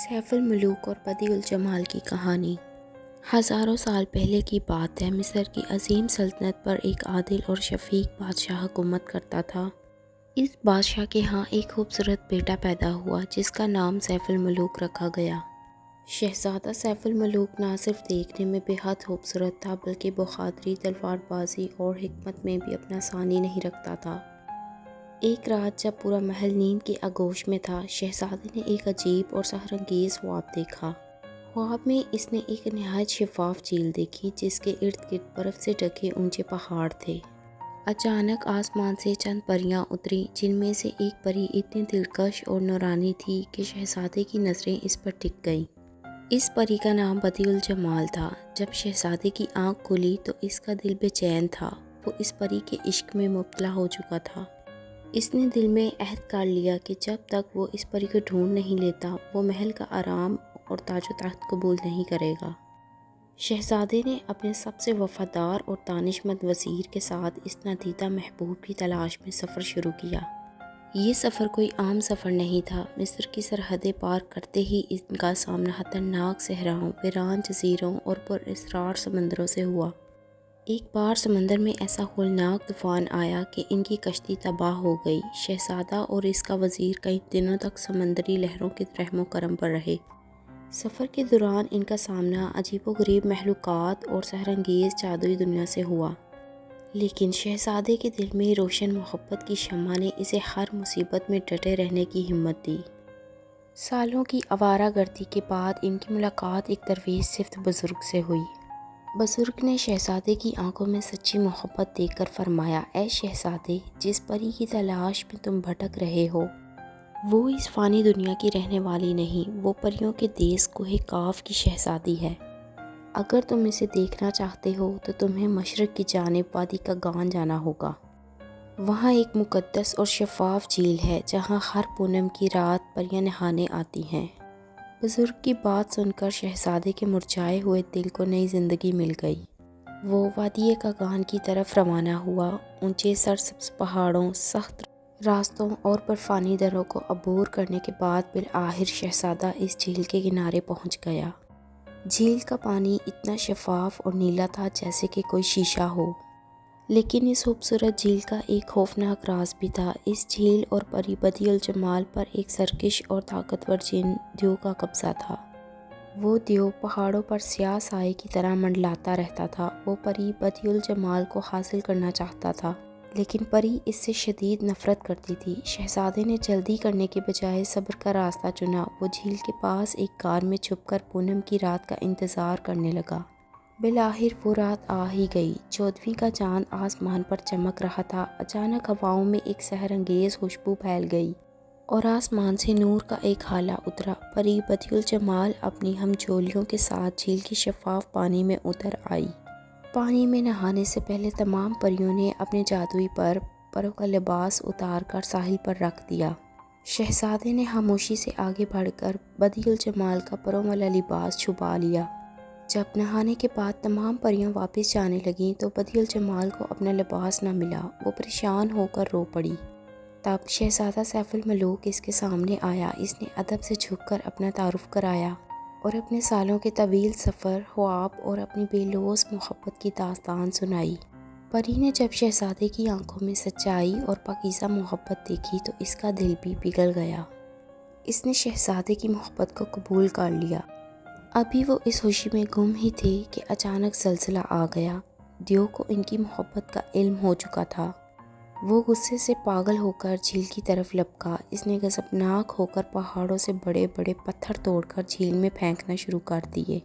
Safe ul Malook اور Badie الجمال کی کہانی۔ ہزاروں سال پہلے کی بات ہے۔ مصر کی عظیم سلطنت پر ایک عادل اور شفیق بادشاہ حکومت کرتا تھا۔ اس بادشاہ کے ہاں ایک خوبصورت بیٹا پیدا ہوا جس کا نام سیف الملوک رکھا گیا۔ شہزادہ سیف الملوک نہ صرف دیکھنے میں بے حد خوبصورت تھا بلکہ بہادری، تلوار بازی اور حکمت میں بھی اپنا ثانی نہیں رکھتا تھا۔ ایک رات جب پورا محل نیند کی آغوش میں تھا، شہزادے نے ایک عجیب اور سحر انگیز خواب دیکھا۔ خواب میں اس نے ایک نہایت شفاف جھیل دیکھی جس کے ارد گرد برف سے ڈھکے اونچے پہاڑ تھے۔ اچانک آسمان سے چند پریاں اتریں جن میں سے ایک پری اتنی دلکش اور نورانی تھی کہ شہزادے کی نظریں اس پر ٹک گئیں۔ اس پری کا نام بدیع الجمال تھا۔ جب شہزادے کی آنکھ کھلی تو اس کا دل بے چین تھا۔ وہ اس پری کے عشق میں مبتلا ہو چکا تھا۔ اس نے دل میں عہد کر لیا کہ جب تک وہ اس پری کو ڈھونڈ نہیں لیتا وہ محل کا آرام اور تاج و تخت قبول نہیں کرے گا۔ شہزادے نے اپنے سب سے وفادار اور دانشمند وزیر کے ساتھ اس نادیدہ محبوب کی تلاش میں سفر شروع کیا۔ یہ سفر کوئی عام سفر نہیں تھا۔ مصر کی سرحدیں پار کرتے ہی ان کا سامنا خطرناک صحراؤں، ویران جزیروں اور پراسرار سمندروں سے ہوا۔ ایک بار سمندر میں ایسا ہولناک طوفان آیا کہ ان کی کشتی تباہ ہو گئی۔ شہزادہ اور اس کا وزیر کئی دنوں تک سمندری لہروں کے رحم و کرم پر رہے۔ سفر کے دوران ان کا سامنا عجیب و غریب مخلوقات اور سحر انگیز جادوئی دنیا سے ہوا، لیکن شہزادے کے دل میں روشن محبت کی شمع نے اسے ہر مصیبت میں ڈٹے رہنے کی ہمت دی۔ سالوں کی آوارہ گردی کے بعد ان کی ملاقات ایک درویش صفت بزرگ سے ہوئی۔ بزرگ نے شہزادے کی آنکھوں میں سچی محبت دیکھ کر فرمایا، اے شہزادے، جس پری کی تلاش میں تم بھٹک رہے ہو وہ اس فانی دنیا کی رہنے والی نہیں، وہ پریوں کے دیس کوہ کاف کی شہزادی ہے۔ اگر تم اسے دیکھنا چاہتے ہو تو تمہیں مشرق کی جانب وادی کاغان جانا ہوگا۔ وہاں ایک مقدس اور شفاف جھیل ہے جہاں ہر پونم کی رات پریاں نہانے آتی ہیں۔ بزرگ کی بات سن کر شہزادے کے مرجھائے ہوئے دل کو نئی زندگی مل گئی۔ وہ وادی کاغان کی طرف روانہ ہوا۔ اونچے سرسبز پہاڑوں، سخت راستوں اور برفانی دروں کو عبور کرنے کے بعد بالآخر شہزادہ اس جھیل کے کنارے پہنچ گیا۔ جھیل کا پانی اتنا شفاف اور نیلا تھا جیسے کہ کوئی شیشہ ہو، لیکن اس خوبصورت جھیل کا ایک خوفناک راز بھی تھا۔ اس جھیل اور پری بدیع الجمال پر ایک سرکش اور طاقتور جن دیو کا قبضہ تھا۔ وہ دیو پہاڑوں پر سیاہ سائے کی طرح منڈلاتا رہتا تھا۔ وہ پری بدیع الجمال کو حاصل کرنا چاہتا تھا لیکن پری اس سے شدید نفرت کرتی تھی۔ شہزادے نے جلدی کرنے کے بجائے صبر کا راستہ چنا۔ وہ جھیل کے پاس ایک غار میں چھپ کر پونم کی رات کا انتظار کرنے لگا۔ بالآخر وہ رات آ ہی گئی۔ 14ویں کا چاند آسمان پر چمک رہا تھا۔ اچانک ہواؤں میں ایک سحر انگیز خوشبو پھیل گئی اور آسمان سے نور کا ایک ہالہ اترا۔ پری بدیع الجمال اپنی ہم جولیوں کے ساتھ جھیل کے شفاف پانی میں اتر آئی۔ پانی میں نہانے سے پہلے تمام پریوں نے اپنے جادوئی پروں کا لباس اتار کر ساحل پر رکھ دیا۔ شہزادے نے خاموشی سے آگے بڑھ کر بدیع الجمال کا پروں والا لباس چھپا لیا۔ جب نہانے کے بعد تمام پریاں واپس جانے لگیں تو بدیع الجمال کو اپنا لباس نہ ملا۔ وہ پریشان ہو کر رو پڑی۔ تب شہزادہ سیف الملوک اس کے سامنے آیا۔ اس نے ادب سے جھک کر اپنا تعارف کرایا اور اپنے سالوں کے طویل سفر، خواب اور اپنی بے لوث محبت کی داستان سنائی۔ پری نے جب شہزادے کی آنکھوں میں سچائی اور پاکیزہ محبت دیکھی تو اس کا دل بھی پگھل گیا۔ اس نے شہزادے کی محبت کو قبول کر لیا۔ ابھی وہ اس خوشی میں گم ہی تھے کہ اچانک زلزلہ آ گیا۔ دیو کو ان کی محبت کا علم ہو چکا تھا۔ وہ غصے سے پاگل ہو کر جھیل کی طرف لپکا۔ اس نے غضبناک ہو کر پہاڑوں سے بڑے بڑے پتھر توڑ کر جھیل میں پھینکنا شروع کر دیے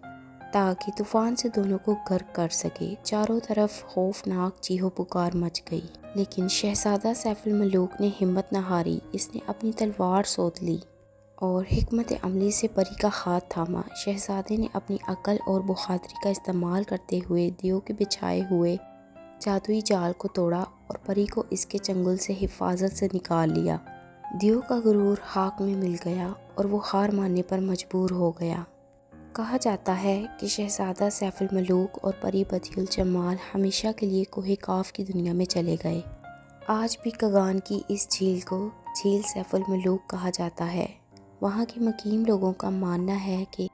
تاکہ طوفان سے دونوں کو غرق کر سکے۔ چاروں طرف خوفناک چیخو پکار مچ گئی، لیکن شہزادہ سیف الملوک نے ہمت نہ ہاری۔ اس نے اپنی تلوار سوت لی اور حکمت عملی سے پری کا ہاتھ تھاما۔ شہزادے نے اپنی عقل اور بہادری کا استعمال کرتے ہوئے دیو کے بچھائے ہوئے جادوئی جال کو توڑا اور پری کو اس کے چنگل سے حفاظت سے نکال لیا۔ دیو کا غرور خاک میں مل گیا اور وہ ہار ماننے پر مجبور ہو گیا۔ کہا جاتا ہے کہ شہزادہ سیف الملوک اور پری بدیع الجمال ہمیشہ کے لیے کوہ کاف کی دنیا میں چلے گئے۔ آج بھی کاغان کی اس جھیل کو جھیل سیف الملوک کہا جاتا ہے۔ وہاں کے مقیم لوگوں کا ماننا ہے کہ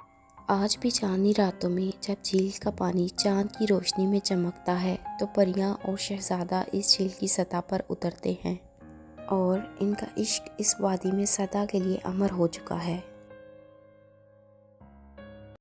آج بھی چاندنی راتوں میں جب جھیل کا پانی چاند کی روشنی میں چمکتا ہے تو پریاں اور شہزادہ اس جھیل کی سطح پر اترتے ہیں اور ان کا عشق اس وادی میں سدا کے لیے امر ہو چکا ہے۔